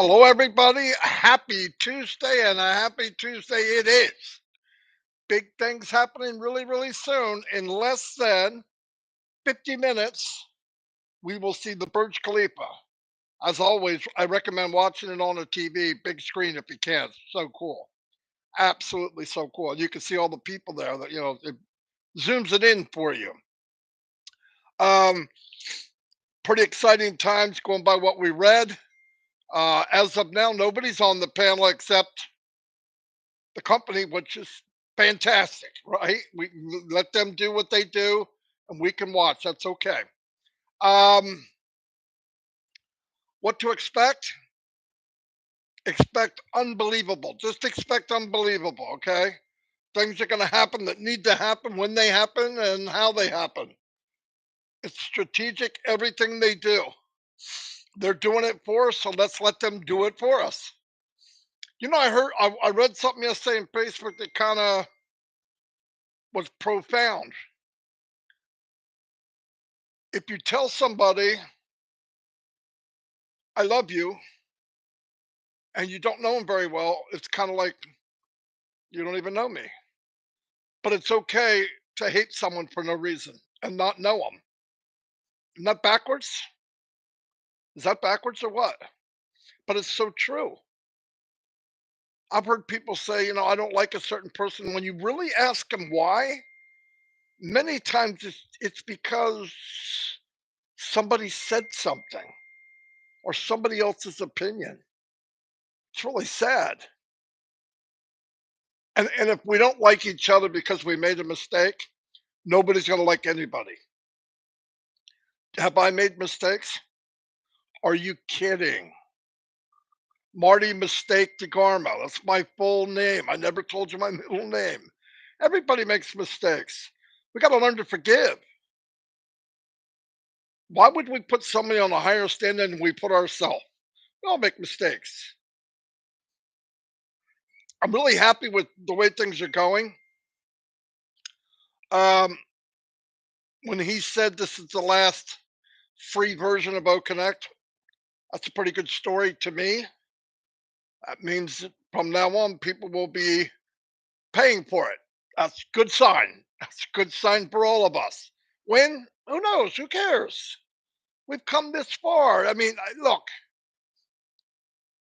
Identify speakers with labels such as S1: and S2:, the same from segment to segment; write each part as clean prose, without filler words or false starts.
S1: Hello, everybody. Happy Tuesday, and a happy Tuesday it is. Big things happening really, really soon. In less than 50 minutes, we will see the Burj Khalifa. As always, I recommend watching it on a TV, big screen if you can. So cool. Absolutely so cool. You can see all the people there that, it zooms it in for you. Um, Pretty exciting times going by what we read. As of now, nobody's on the panel except the company, which is fantastic, right? We let them do what they do, and we can watch. That's okay. Um, what to expect? Expect unbelievable. Just expect unbelievable. Okay, things are going to happen that need to happen when they happen and how they happen. It's strategic. Everything they do, they're doing it for us. So let's let them do it for us. I read something yesterday on Facebook that kind of was profound. If you tell somebody I love you and you don't know them very well, it's kind of like you don't even know me. But it's okay to hate someone for no reason and not know them. Isn't that backwards? Is that backwards or what? But it's so true. I've heard people say, I don't like a certain person. When you really ask them why, many times it's because somebody said something or somebody else's opinion. It's really sad. And if we don't like each other because we made a mistake, nobody's going to like anybody. Have I made mistakes? Are you kidding? Marty Mistake Degarmo. That's my full name. I never told you my middle name. Everybody makes mistakes. We got to learn to forgive. Why would we put somebody on a higher standard than we put ourselves? We all make mistakes. I'm really happy with the way things are going. Um, when he said this is the last free version of OConnect, that's a pretty good story to me. That means that from now on, people will be paying for it. That's a good sign. That's a good sign for all of us. When? Who knows? Who cares? We've come this far. I mean, look,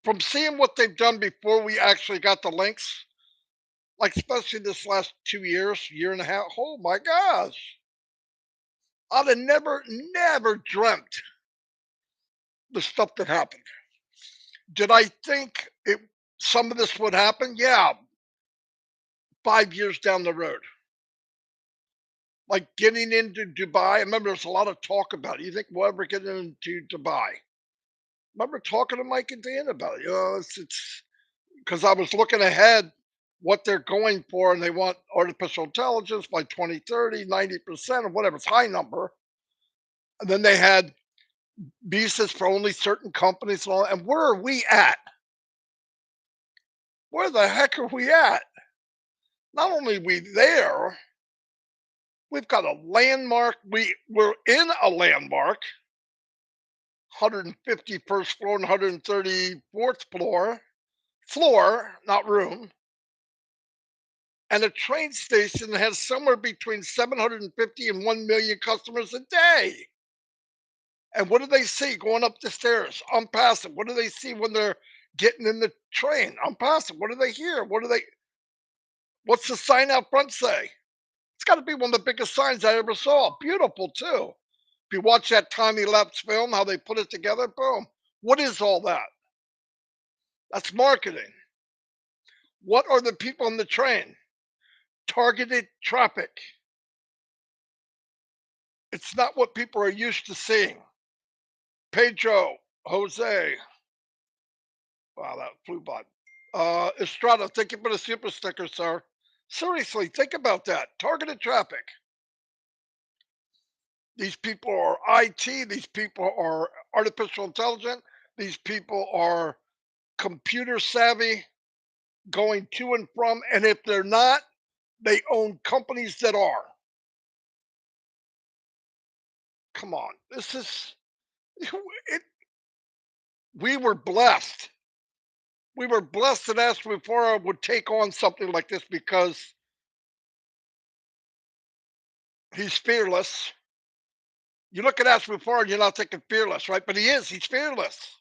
S1: from seeing what they've done before we actually got the links, like especially this last 2 years, year and a half. Oh my gosh. I'd have never dreamt the stuff that happened. Did I think some of this would happen? Yeah, 5 years down the road. Like getting into Dubai. I remember there's a lot of talk about it. You think we'll ever get into Dubai? Remember talking to Mike and Dan about it. It's because I was looking ahead what they're going for, and they want artificial intelligence by 2030, 90% or whatever, it's high number. And then they had visas for only certain companies and all. And where are we at? Where the heck are we at? Not only are we there, we've got a landmark. We're in a landmark 151st floor and 134th floor, not room, and a train station that has somewhere between 750 and 1 million customers a day. And what do they see going up the stairs? Unpassive. What do they see when they're getting in the train? Unpassive. What do they hear? What's the sign out front say? It's got to be one of the biggest signs I ever saw. Beautiful too. If you watch that time elapse film, how they put it together, boom. What is all that? That's marketing. What are the people on the train? Targeted traffic. It's not what people are used to seeing. Pedro, Jose. Wow, that flew by. Estrada, thank you for the super sticker, sir. Seriously, think about that. Targeted traffic. These people are IT. These people are artificial intelligence. These people are computer savvy, going to and from. And if they're not, they own companies that are. Come on. This is, it, we were blessed. We were blessed that asked Mufareh would take on something like this because he's fearless. You look at Ashby Ford, you're not thinking fearless, right? But he is. He's fearless.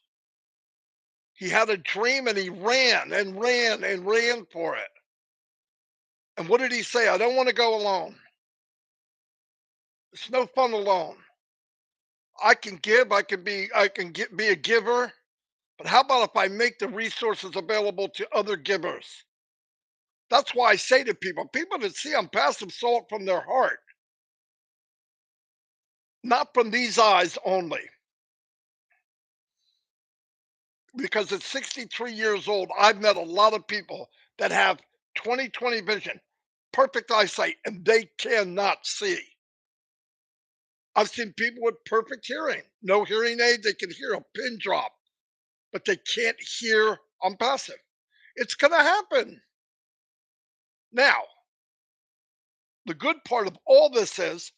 S1: He had a dream and he ran and ran and ran for it. And what did he say? I don't want to go alone. It's no fun alone. I can give. I can be. Be a giver. But how about if I make the resources available to other givers? That's why I say to people that see I'm passive saw it from their heart, not from these eyes only. Because at 63 years old, I've met a lot of people that have 20/20 vision, perfect eyesight, and they cannot see. I've seen people with perfect hearing, no hearing aid, they can hear a pin drop, but they can't hear on passive. It's going to happen. Now, the good part of all this is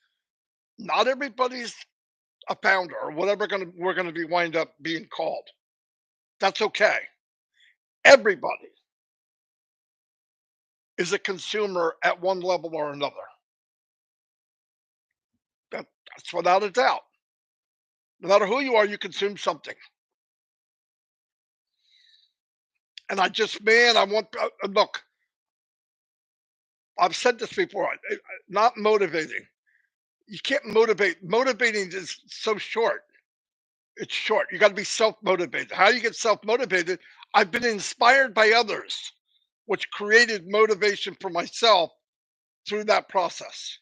S1: not everybody's a founder or whatever we're going to be wind up being called. That's okay. Everybody is a consumer at one level or another. That's without a doubt. No matter who you are, you consume something. And I just, man, I want, look, I've said this before, not motivating. You can't motivate. Motivating is so short. It's short. You got to be self motivated. How do you get self motivated? I've been inspired by others, which created motivation for myself through that process.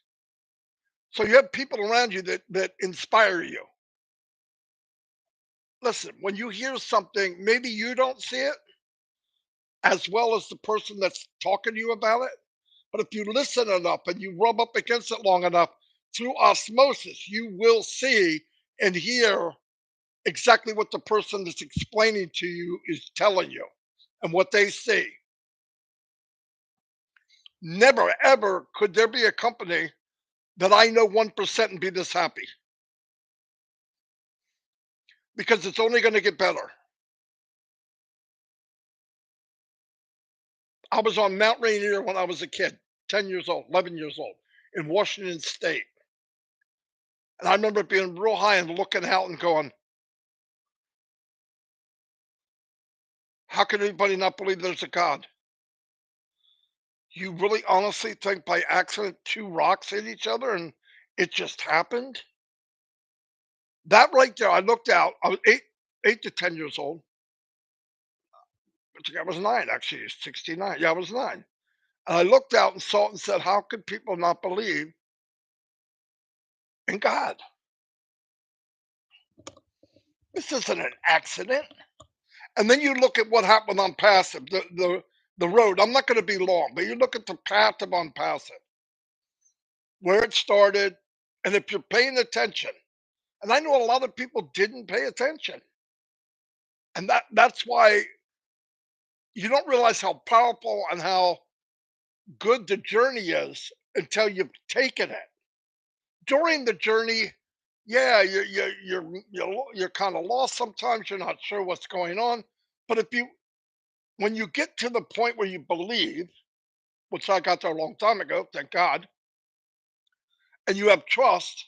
S1: So you have people around you that inspire you. Listen, when you hear something, maybe you don't see it as well as the person that's talking to you about it. But if you listen enough and you rub up against it long enough, through osmosis, you will see and hear exactly what the person that's explaining to you is telling you and what they see. Never, ever could there be a company that I know 1% and be this happy because it's only going to get better. I was on Mount Rainier when I was a kid, 10 years old, 11 years old, in Washington State. And I remember being real high and looking out and going, how can anybody not believe there's a God? You really honestly think by accident two rocks hit each other and it just happened? That right there, I looked out. I was 8 to 10 years old. I think I was nine, actually, 69. Yeah, I was nine. And I looked out and saw it and said, how could people not believe in God? This isn't an accident. And then you look at what happened on passive, the road. I'm not going to be long, but you look at the path of on passive, where it started, and if you're paying attention, and I know a lot of people didn't pay attention. And that's why you don't realize how powerful and how good the journey is until you've taken it. During the journey, yeah, you're kind of lost sometimes. You're not sure what's going on. But if you when you get to the point where you believe, which I got there a long time ago, thank God, and you have trust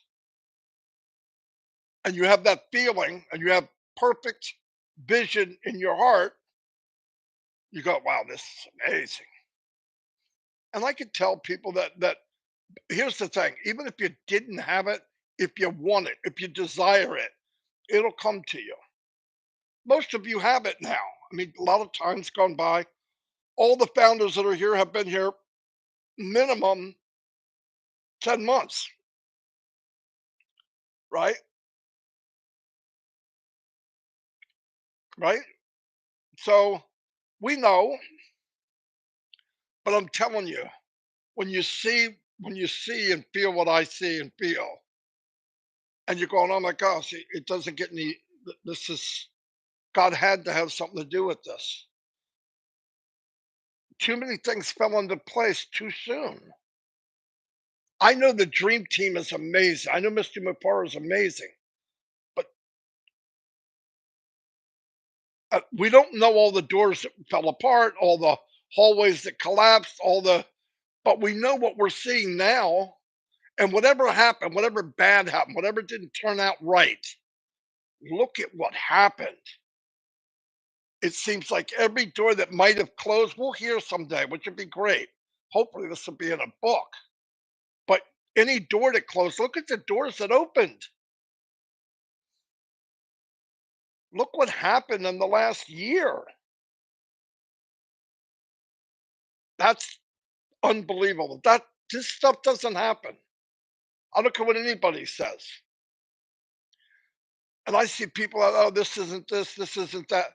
S1: and you have that feeling and you have perfect vision in your heart, you go, wow, this is amazing. And I could tell people that here's the thing, even if you didn't have it, if you want it, if you desire it, it'll come to you. Most of you have it now. I mean, a lot of time's gone by. All the founders that are here have been here minimum 10 months, right? Right? So we know, but I'm telling you, when you see and feel what I see and feel, and you're going, oh my gosh, it doesn't get any. This is God had to have something to do with this. Too many things fell into place too soon. I know the dream team is amazing. I know Mr. Mufareh is amazing, but We don't know all the doors that fell apart, all the hallways that collapsed, but we know what we're seeing now. And whatever happened, whatever bad happened, whatever didn't turn out right, look at what happened. It seems like every door that might have closed, we'll hear someday, which would be great. Hopefully, this will be in a book. But any door that closed, look at the doors that opened. Look what happened in the last year. That's unbelievable. This stuff doesn't happen. I don't care what anybody says. And I see people, oh, this isn't this, this isn't that.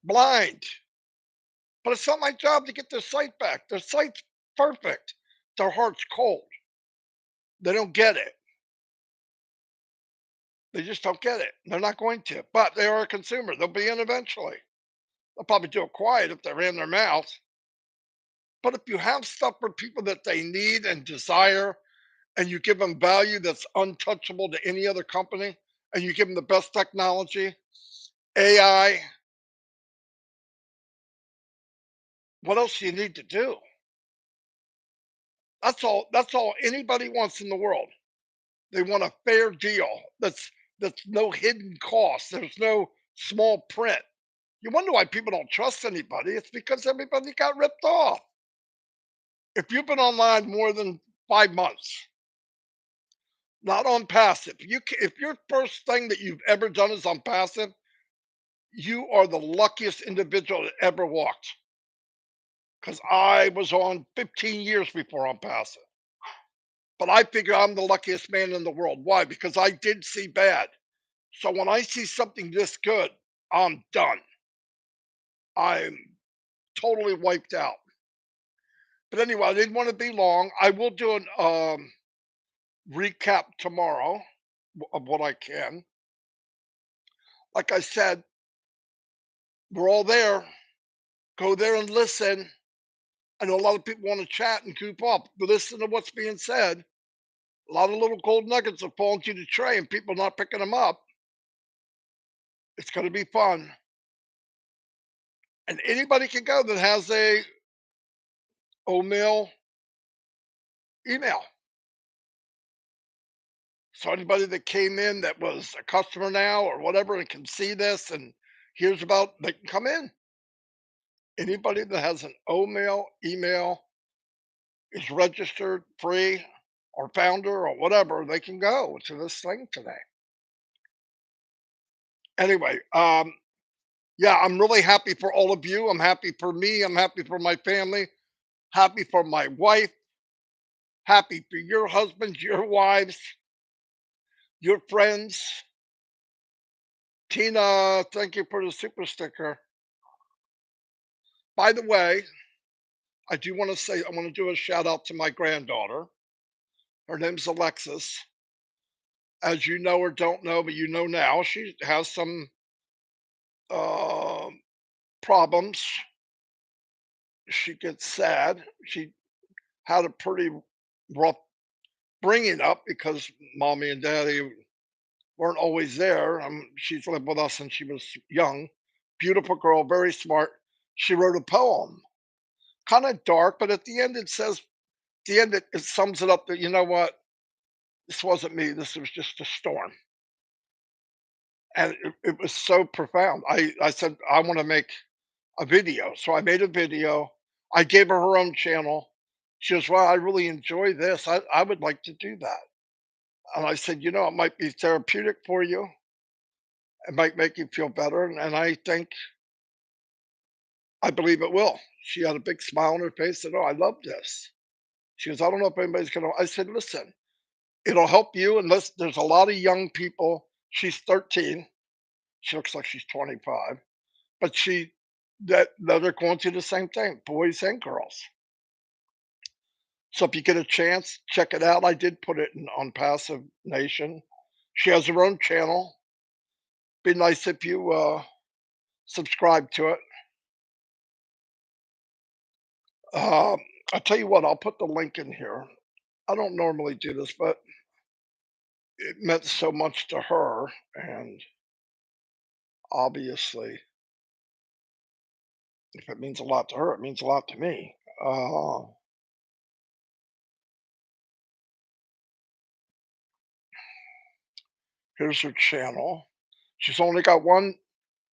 S1: Blind. But it's not my job to get their sight back. Their sight's perfect. Their heart's cold. They don't get it. They just don't get it. They're not going to. But they are a consumer. They'll be in eventually. They'll probably do it quiet if they're in their mouth. But if you have stuff for people that they need and desire, and you give them value that's untouchable to any other company, and you give them the best technology, AI, what else do you need to do? That's all anybody wants in the world. They want a fair deal. That's no hidden cost. There's no small print. You wonder why people don't trust anybody. It's because everybody got ripped off. If you've been online more than 5 months, not on passive. If your first thing that you've ever done is on passive, you are the luckiest individual that ever walked. Because I was on 15 years before on passive. But I figure I'm the luckiest man in the world. Why? Because I did see bad. So when I see something this good, I'm done. I'm totally wiped out. But anyway, I didn't want to be long. I will do an recap tomorrow of what I can. Like I said, we're all there. Go there and listen. I know a lot of people want to chat and coop up, but listen to what's being said. A lot of little gold nuggets are falling to the tray and people not picking them up. It's going to be fun. And anybody can go that has a OMail email. So anybody that came in that was a customer now or whatever and can see this and hears about, they can come in. Anybody that has an OMail email is registered free or founder or whatever, they can go to this thing today. Anyway, yeah, I'm really happy for all of you. I'm happy for me. I'm happy for my family. Happy for my wife. Happy for your husbands, your wives, your friends. Tina, thank you for the super sticker. By the way, I do want to say, I want to do a shout out to my granddaughter. Her name's Alexis. As you know or don't know, but you know now, she has some uh, problems. She gets sad. She had a pretty rough bringing up because mommy and daddy weren't always there. She's lived with us since she was young. Beautiful girl, very smart. She wrote a poem, kind of dark, but at the end it says, the end it sums it up that, you know what, this wasn't me. This was just a storm. And it was so profound. I said, I want to make a video. So I made a video. I gave her her own channel. She goes, well, I really enjoy this. I would like to do that. And I said, you know, it might be therapeutic for you. It might make you feel better. And I believe it will. She had a big smile on her face and, oh, I love this. She goes, I don't know if anybody's going to. I said, listen, it'll help you unless there's a lot of young people. She's 13. She looks like she's 25, but that are going through the same thing, boys and girls. So if you get a chance, check it out. I did put it on Passive Nation. She has her own channel. Be nice if you subscribe to it. Um, I'll tell you what, I'll put the link in here. I don't normally do this, but it meant so much to her, and obviously. If it means a lot to her, it means a lot to me. Here's her channel. She's only got one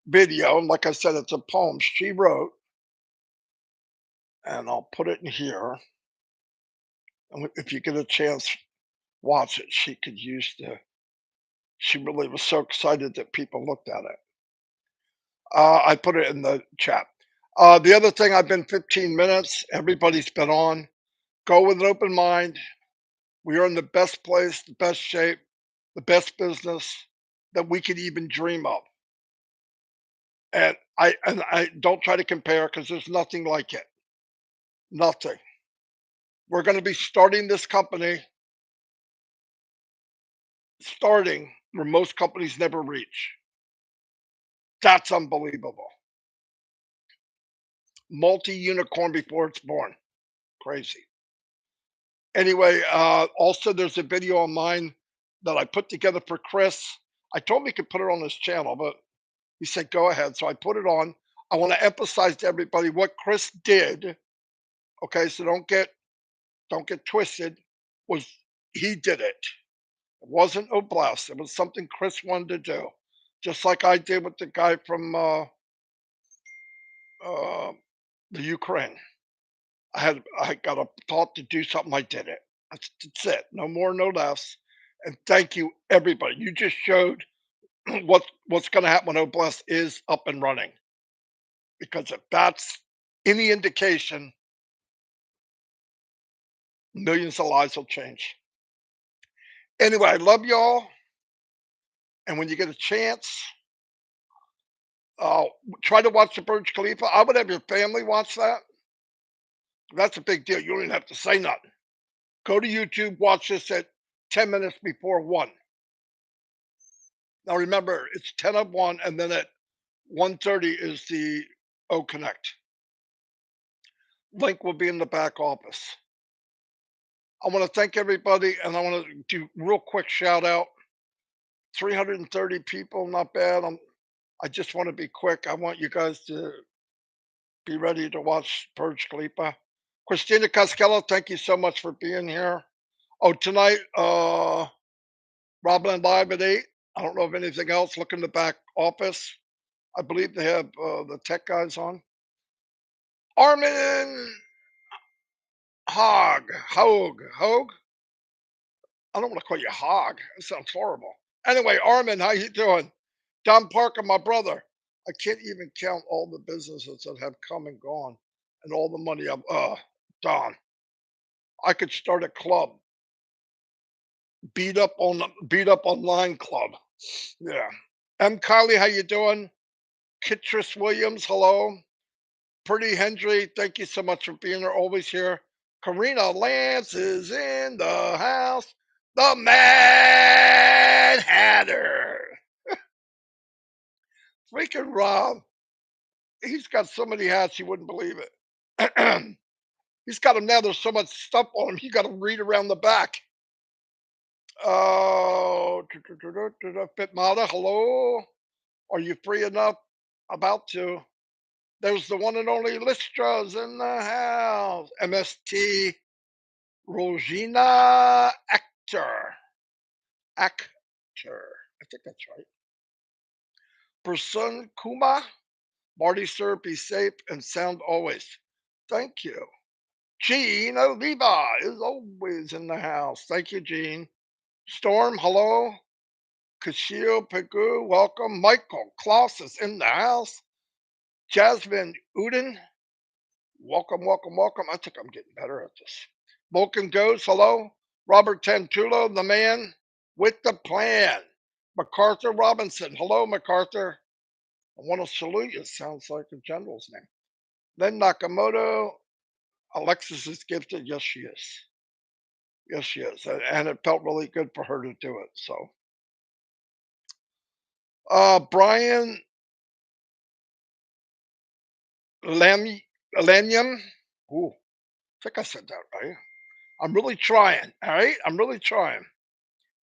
S1: video, and like I said, it's a poem she wrote, and I'll put it in here. And if you get a chance, watch it. She could use the. She really was so excited that people looked at it. I put it in the chat. The other thing, I've been 15 minutes. Everybody's been on. Go with an open mind. We are in the best place, the best shape, the best business that we could even dream of. And I don't try to compare because there's nothing like it. Nothing. We're going to be starting this company, starting where most companies never reach. That's unbelievable. Multi-unicorn before it's born. Crazy. Anyway, also there's a video of mine that I put together for Chris. I told him he could put it on his channel, but he said go ahead. So I put it on. I want to emphasize to everybody what Chris did. Okay, so don't get twisted. Was he did it? It wasn't Oblast. It was something Chris wanted to do, just like I did with the guy from uh, the Ukraine. I got a thought to do something. I did it. That's it. No more, no less. And thank you, everybody. You just showed what's going to happen when Oblast is up and running. Because if that's any indication, millions of lives will change. Anyway, I love y'all. And when you get a chance, uh, try to watch the Burj Khalifa. I would have your family watch that. That's a big deal. You don't even have to say nothing. Go to YouTube, watch this at 10 minutes before 1. Now remember, it's 10 of 1, and then at 1:30 is the O Connect. Link will be in the back office. I want to thank everybody, and I want to do real quick shout out. 330 people, not bad. I just want to be quick. I want you guys to be ready to watch Burj Khalifa. Christina Costello, thank you so much for being here. Oh, tonight, Robin Live at 8. I don't know of anything else. Look in the back office. I believe they have the tech guys on. Armin Hogue. I don't want to call you Hog. That sounds horrible. Anyway, Armin, how you doing? Don Parker, my brother. I can't even count all the businesses that have come and gone, and all the money I've. Don, I could start a club. Beat up online club. Yeah. M. Kylie, how you doing? Kitris Williams, hello. Pretty Hendry, thank you so much for being there, always here. Karina Lance is in the house. The Mad Hatter. Freaking Rob. He's got so many hats you wouldn't believe it. He's got them now. There's so much stuff on him. You got to read around the back. Oh, Fitmata, hello. Are you free enough? About to. There's the one and only Listra's in the house. MST Rogina Actor. Actor. I think that's right. Person Kuma. Marty, sir, be safe and sound always. Thank you. Gene Oliva is always in the house. Thank you, Gene. Storm, hello. Kashio Pegu, welcome. Michael Klaus is in the house. Jasmine Uden, welcome. I think I'm getting better at this. Vulcan Goes, hello. Robert Tantulo, the man with the plan. MacArthur Robinson, hello, MacArthur. I want to salute you. Sounds like a general's name. Then Nakamoto, Alexis is gifted. Yes, she is. Yes, she is. And it felt really good for her to do it. So, Brian Lam- Lanium. Ooh, I think I said that right. I'm really trying. All right. I'm really trying.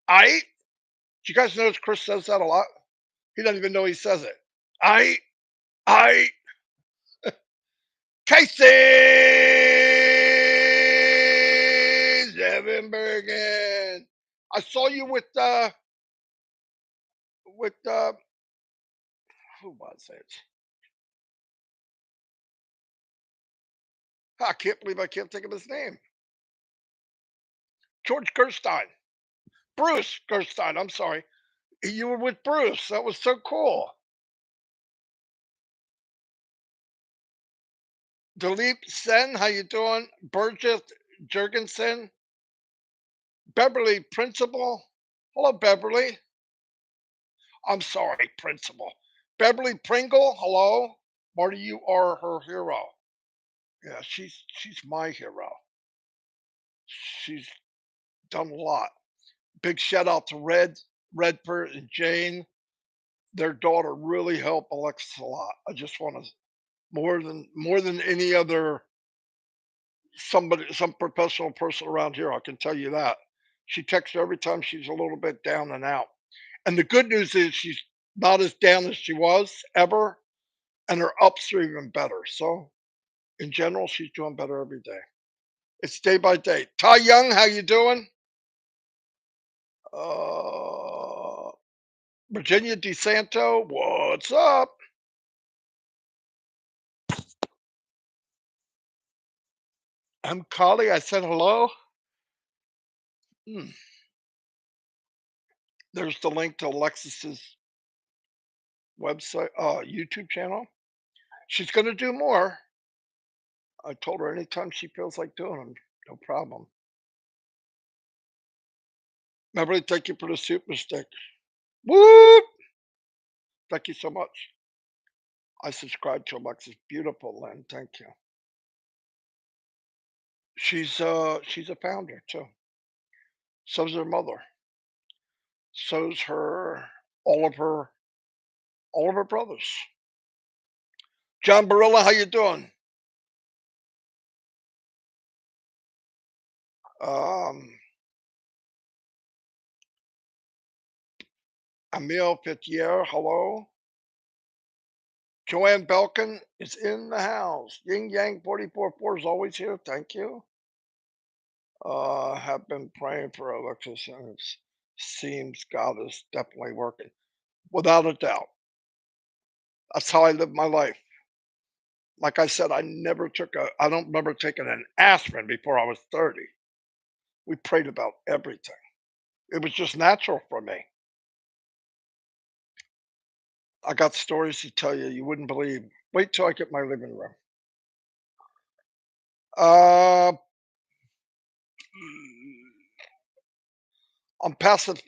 S1: I. Do you guys notice Chris says that a lot? He doesn't even know he says it. I. Pisces, Evan Bergen. I saw you with who was it? I can't believe I can't think of his name. George Gerstein. Bruce Gerstein. I'm sorry. You were with Bruce. That was so cool. Dilip Sen, how you doing? Burgess Jurgensen. Beverly Principal. Hello, Beverly. I'm sorry, Principal. Beverly Pringle. Hello. Marty, you are her hero. Yeah, she's my hero. She's done a lot. Big shout out to Redford and Jane. Their daughter really helped Alexis a lot. I just want to more than any other some professional person around here. I can tell you that. She texts her every time she's a little bit down and out. And the good news is she's not as down as she was ever, and her ups are even better. So in general, she's doing better every day. It's day by day. Ty Young, how you doing? Uh, Virginia DeSanto, what's up? I'm Collie. I said hello. Hmm. There's the link to Alexis's website, YouTube channel. She's going to do more. I told her anytime she feels like doing them, no problem. Beverly, thank you for the super stick. Whoop! Thank you so much. I subscribe to Alexis. Beautiful, Lynn. Thank you. She's a founder too. So's her mother. So's her all of her all of her brothers. John Barilla, how you doing? Um, Emil Fitier, hello. Joanne Belkin is in the house. Ying Yang 44 is always here. Thank you. Have been praying for Alexis, and it seems God is definitely working. Without a doubt. That's how I live my life. Like I said, I don't remember taking an aspirin before I was 30. We prayed about everything. It was just natural for me. I got stories to tell you you wouldn't believe. Wait till I get my living room. Uh, I'm passive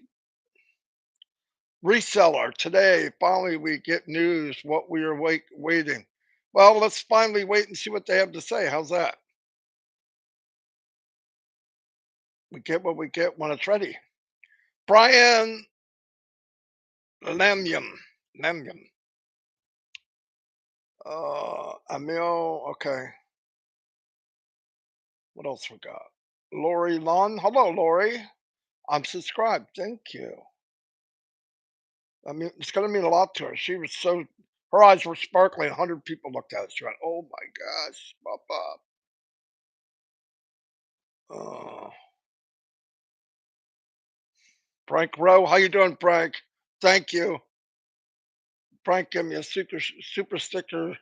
S1: reseller. Today, finally, we get news what we are waiting. Well, let's finally wait and see what they have to say. How's that? We get what we get when it's ready. Brian Lamyam. Lamyam. Emil. Okay. What else we got? Lori Lon. Hello, Lori. I'm subscribed. Thank you. I mean, it's going to mean a lot to her. She was her eyes were sparkling. 100 people looked at it. She went, oh my gosh, Papa. Uh, Frank Rowe, how you doing, Frank? Thank you. Frank gave me a super sticker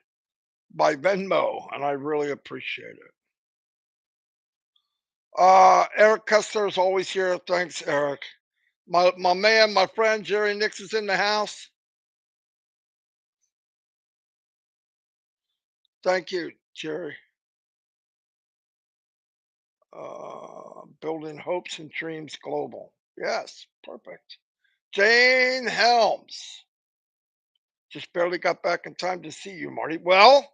S1: by Venmo, and I really appreciate it. Eric Kessler is always here. Thanks, Eric. My man, my friend Jerry Nix is in the house. Thank you, Jerry. Building hopes and dreams global. Yes, perfect. Jane Helms. Just barely got back in time to see you, Marty. Well,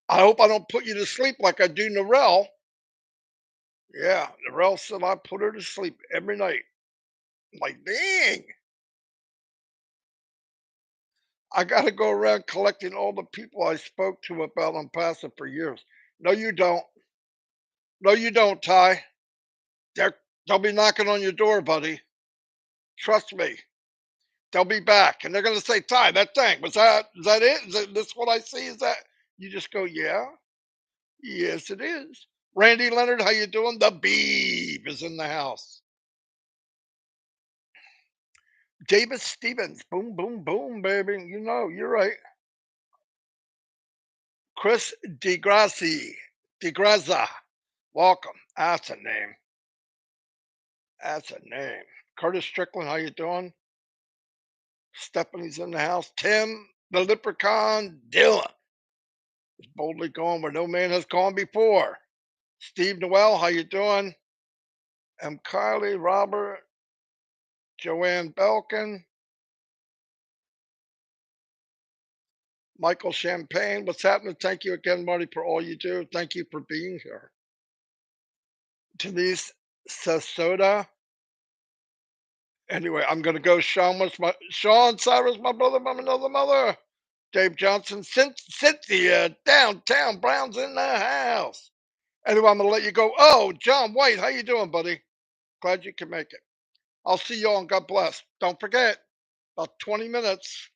S1: I hope I don't put you to sleep like I do Narelle. Yeah, Narelle said I put her to sleep every night. I'm like, dang. I got to go around collecting all the people I spoke to about Onpassive for years. No, you don't. No, you don't, Ty. They're, they'll be knocking on your door, buddy. Trust me. They'll be back, and they're going to say, Ty, that thing, is that it? Is this what I see? Is that? You just go, yeah. Yes, it is. Randy Leonard, how you doing? The Beeb is in the house. David Stevens, boom, boom, boom, baby. You know, you're right. Chris DeGraza, welcome. That's a name. That's a name. Curtis Strickland, how you doing? Stephanie's in the house. Tim, the Leprechaun, Dylan is boldly going where no man has gone before. Steve Noel, how you doing? Kylie, Robert, Joanne Belkin, Michael Champagne. What's happening? Thank you again, Marty, for all you do. Thank you for being here. Denise Sasoda. Anyway, I'm gonna go. Sean Cyrus, my brother from another mother. Dave Johnson, Cynthia, downtown Brown's in the house. Anyway, I'm gonna let you go. Oh, John White, how you doing, buddy? Glad you can make it. I'll see you all and God bless. Don't forget, about 20 minutes,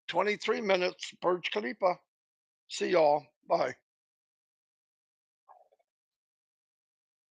S1: 23 minutes, Burj Khalifa. See y'all. Bye.